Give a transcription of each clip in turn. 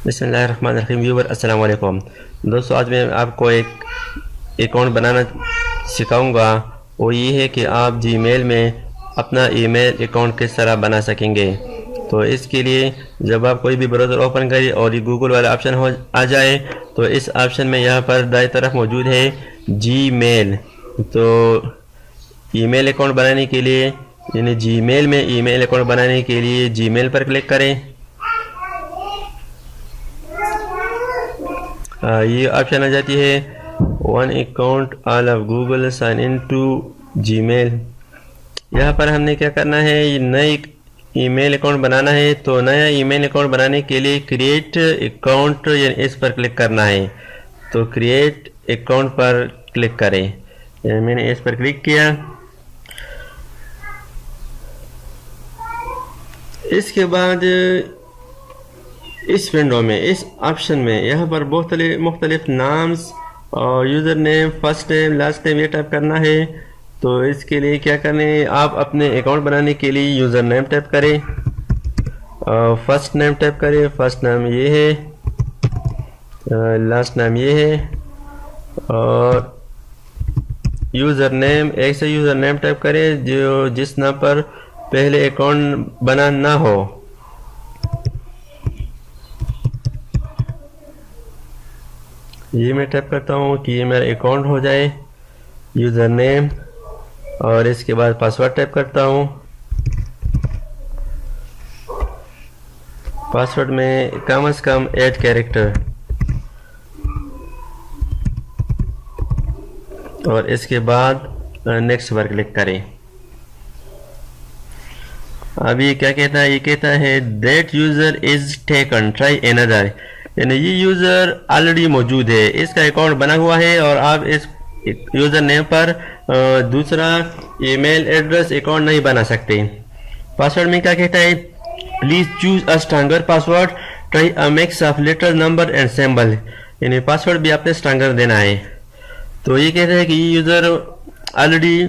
बिस्मिल्लाहिर्रहमानिर्रहीम। व्यूवर अस्सलाम वालेकुम दोस्तों, आज मैं आपको एक अकाउंट बनाना सिखाऊंगा। वो ये है कि आप जीमेल में अपना ईमेल अकाउंट किस तरह बना सकेंगे। तो इसके लिए जब आप कोई भी ब्राउज़र ओपन करें और ये गूगल वाला ऑप्शन हो आ जाए तो इस ऑप्शन में यहाँ पर दाएं तरफ मौजूद है जीमेल। तो ईमेल अकाउंट बनाने के लिए यानी जीमेल में ईमेल अकाउंट बनाने के लिए जीमेल पर क्लिक करें। ये ऑप्शन आ जाती है one account all of Google sign in to Gmail. यहाँ पर हमने क्या करना है, ये नई ईमेल अकाउंट बनाना है। तो नया ईमेल अकाउंट बनाने के लिए क्रिएट अकाउंट यानी इस पर क्लिक करना है। तो क्रिएट अकाउंट पर क्लिक करें। मैंने इस पर क्लिक किया। इसके बाद इस विंडो में इस ऑप्शन में यहाँ पर बहुत मुख्तलिफ नाम्स और user name, first name, last name ये टाइप करना है। तो इसके लिए क्या करना है, आप अपने अकाउंट बनाने के लिए यूज़र नेम टाइप करें और फर्स्ट नेम टाइप करें। फर्स्ट नेम ये है, लास्ट नेम ये है और यूज़र नेम एक से यूज़र नेम टाइप करें जो जिस नाम पर पहले अकाउंट बना ना हो। ये मैं टाइप करता हूँ कि ये मेरा अकाउंट हो जाए। यूज़र नेम और इसके बाद पासवर्ड टाइप करता हूँ। पासवर्ड में कम से कम 8 कैरेक्टर और इसके बाद नेक्स्ट पर क्लिक करें। अभी क्या कहता है, ये कहता है that user is taken try another, यानी ये यूज़र ऑलरेडी मौजूद है, इसका अकाउंट बना हुआ है और आप इस यूज़र नेम पर दूसरा ईमेल एड्रेस अकाउंट नहीं बना सकते। पासवर्ड में क्या कहता है, please choose a stronger password, try a mix of letter, number and symbol, यानी पासवर्ड भी आपने स्ट्रॉन्गर देना है। तो ये कहता है कि ये यूज़र ऑलरेडी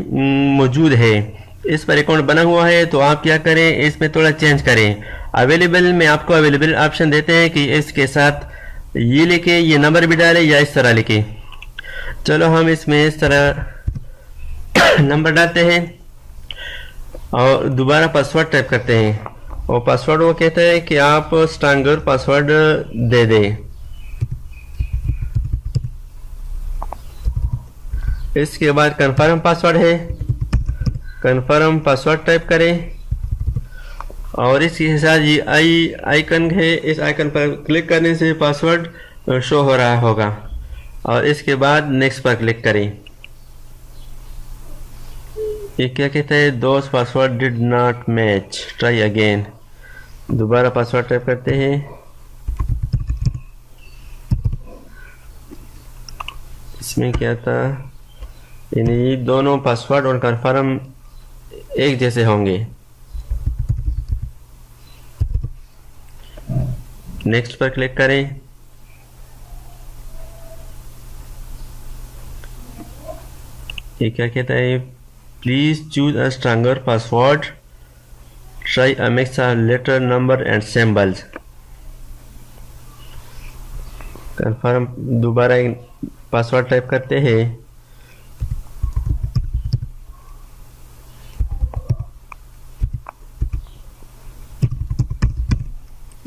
मौजूद है, इस पर अकाउंट बना हुआ है। तो आप क्या करें, इसमें थोड़ा चेंज करें। अवेलेबल में आपको अवेलेबल ऑप्शन देते हैं कि इसके साथ ये लिखे, ये नंबर भी डालें या इस तरह लिखे। चलो हम इसमें इस तरह नंबर डालते हैं और दोबारा पासवर्ड टाइप करते हैं। और पासवर्ड वो कहता है कि आप स्ट्रॉन्गर पासवर्ड दे दें। इसके बाद कंफर्म पासवर्ड है, कंफर्म पासवर्ड टाइप करें और इसके साथ ये आइकन है, इस आइकन पर क्लिक करने से पासवर्ड शो हो रहा होगा और इसके बाद नेक्स्ट पर क्लिक करें। ये क्या कहता है, दोस्त password did not match, try again. दोबारा पासवर्ड टाइप करते हैं। इसमें क्या था, यानी दोनों पासवर्ड और कंफर्म एक जैसे होंगे। नेक्स्ट पर क्लिक करें। ये क्या कहता है, please choose a stronger password, try a mix of letter, number and symbols. Confirm, दोबारा पासवर्ड टाइप करते हैं।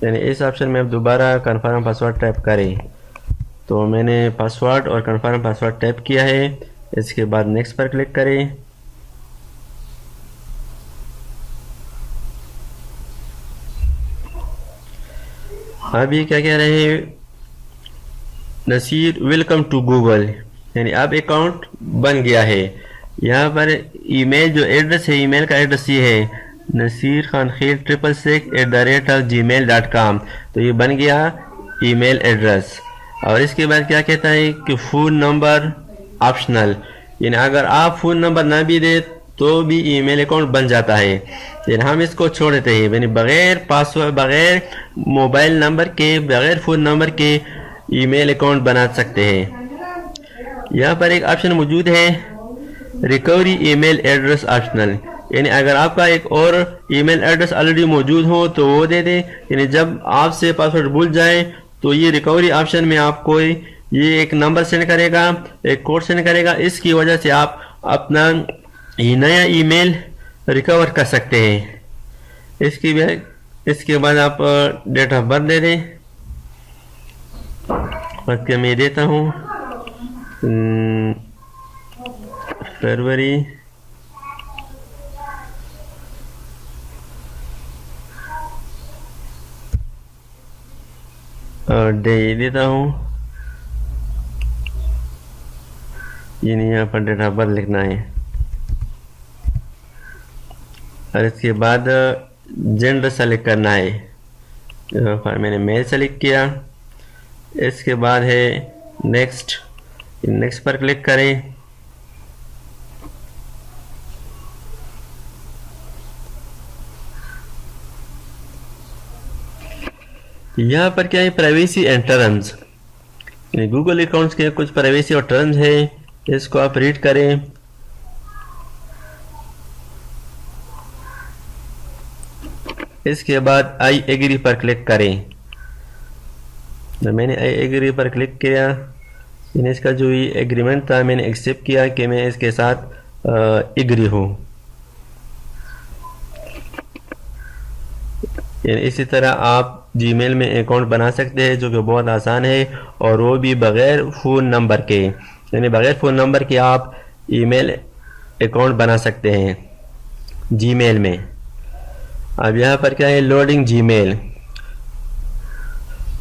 यानी इस ऑप्शन में अब दोबारा कंफर्म पासवर्ड टाइप करें। तो मैंने पासवर्ड और कंफर्म पासवर्ड टाइप किया है। इसके बाद नेक्स्ट पर क्लिक करें। अभी क्या कह रहे हैं, नसीर वेलकम टू गूगल, यानी अब अकाउंट बन गया है। यहाँ पर ईमेल जो एड्रेस है, ईमेल का एड्रेस ये है नसीर खान खेल 666@gmail.com। तो ये बन गया ईमेल एड्रेस। और इसके बाद क्या कहता है कि फ़ोन नंबर ऑप्शनल, यानी अगर आप फ़ोन नंबर ना भी दे तो भी ईमेल अकाउंट बन जाता है। यानी हम इसको छोड़ देते हैं, यानी बग़ैर पासवर्ड, बग़ैर मोबाइल नंबर के, बग़ैर फ़ोन नंबर के ईमेल अकाउंट बना सकते हैं। यहाँ पर एक ऑप्शन मौजूद है रिकवरी ईमेल एड्रेस ऑप्शनल, यानी अगर आपका एक और ईमेल एड्रेस ऑलरेडी मौजूद हो तो वो दे दें, यानी जब आपसे पासवर्ड भूल जाए तो ये रिकवरी ऑप्शन में आपको ये एक नंबर सेंड करेगा, एक कोड सेंड करेगा। इसकी वजह से आप अपना ये नया ईमेल रिकवर कर सकते हैं। इसके बाद आप डेट ऑफ बर्थ दे दें। बस के मैं देता हूँ फरवरी और डे देता हूँ। ये नहीं, यहाँ पर डेट ऑफ बर्थ लिखना है और इसके बाद जेंडर सेलेक्ट करना है। यहाँ पर मैंने मेल सेलेक्ट किया। इसके बाद है नेक्स्ट, नेक्स्ट पर क्लिक करें। यहाँ पर क्या है, privacy and terms, Google accounts के कुछ प्राइवेसी और टर्म्स है, इसको आप रीड करें। इसके बाद आई एग्री पर क्लिक करें। तो मैंने आई एग्री पर क्लिक किया। इसका जो ये एग्रीमेंट था मैंने एक्सेप्ट किया कि मैं इसके साथ एग्री हूँ। इसी तरह आप जीमेल में अकाउंट बना सकते हैं, जो कि बहुत आसान है, और वो भी बगैर फ़ोन नंबर के, यानी बगैर फ़ोन नंबर के आप ईमेल अकाउंट बना सकते हैं जीमेल में। अब यहाँ पर क्या है, loading Gmail,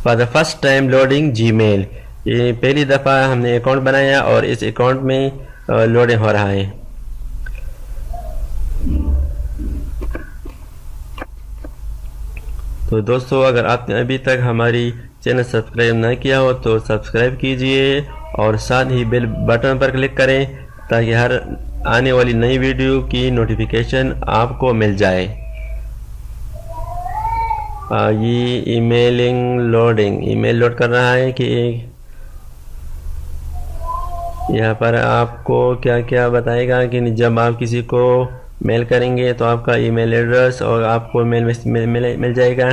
for the first time loading Gmail. ये पहली दफ़ा हमने अकाउंट बनाया और इस अकाउंट में लोडिंग हो रहा है। तो दोस्तों, अगर आपने अभी तक हमारी चैनल सब्सक्राइब ना किया हो तो सब्सक्राइब कीजिए और साथ ही बेल बटन पर क्लिक करें ताकि हर आने वाली नई वीडियो की नोटिफिकेशन आपको मिल जाए। ये ईमेलिंग लोडिंग, ईमेल लोड कर रहा है कि यहाँ पर आपको क्या क्या बताएगा कि जब आप किसी को मेल करेंगे तो आपका ईमेल एड्रेस और आपको मेल मिल जाएगा।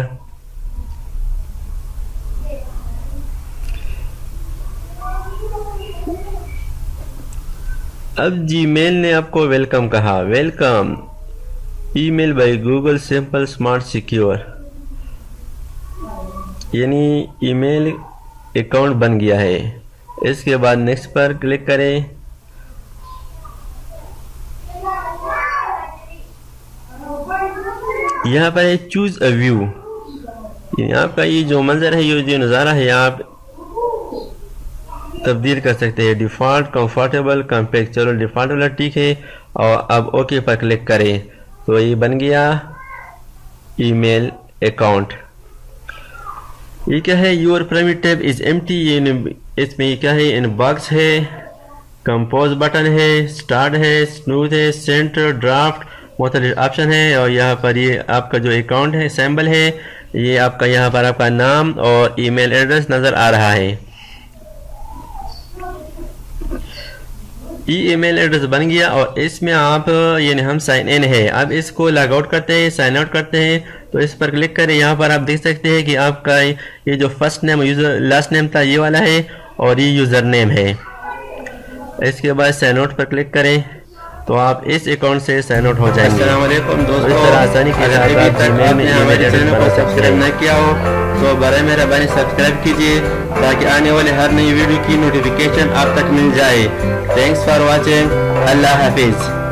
अब जीमेल ने आपको वेलकम कहा, welcome email by Google simple smart secure, यानी ईमेल अकाउंट बन गया है। इसके बाद नेक्स्ट पर क्लिक करें। यहाँ पर है चूज अ व्यू, आपका ये जो मंजर है, ये जो नज़ारा है, आप तब्दील कर सकते हैं। डिफ़ॉल्ट, कंफर्टेबल, कॉम्पैक्ट, चलो डिफ़ॉल्ट वाला ठीक है और अब ओके पर क्लिक करें तो ये बन गया ईमेल अकाउंट। ये क्या है, your private tab is empty, इसमें क्या है, इनबॉक्स है, कंपोज बटन है, स्टार्ट है, स्नूज है, सेंटर, ड्राफ्ट, मुख्तलिफ ऑप्शन है। और यहाँ पर ये आपका जो अकाउंट है सैम्बल है, ये आपका यहाँ पर आपका नाम और ईमेल एड्रेस नज़र आ रहा है। ईमेल एड्रेस बन गया और इसमें आप यानी हम साइन इन है। अब इसको लॉग आउट करते हैं, साइन आउट करते हैं, तो इस पर क्लिक करें। यहाँ पर आप देख सकते हैं कि आपका ये जो first name user last name था ये वाला है और ये यूज़र नेम है। इसके बाद साइन आउट पर क्लिक करें तो आप इस अकाउंट से साइन आउट हो जाएंगे। अस्सलाम वालेकुम दोस्तों, इस तरह आसानी के साथ आपने हमारे चैनल को सब्सक्राइब न किया हो तो बराए मेहरबानी सब्सक्राइब कीजिए ताकि आने वाले हर नई वीडियो की नोटिफिकेशन आप तक मिल जाए। थैंक्स फॉर वॉचिंग, अल्लाह हाफिज़।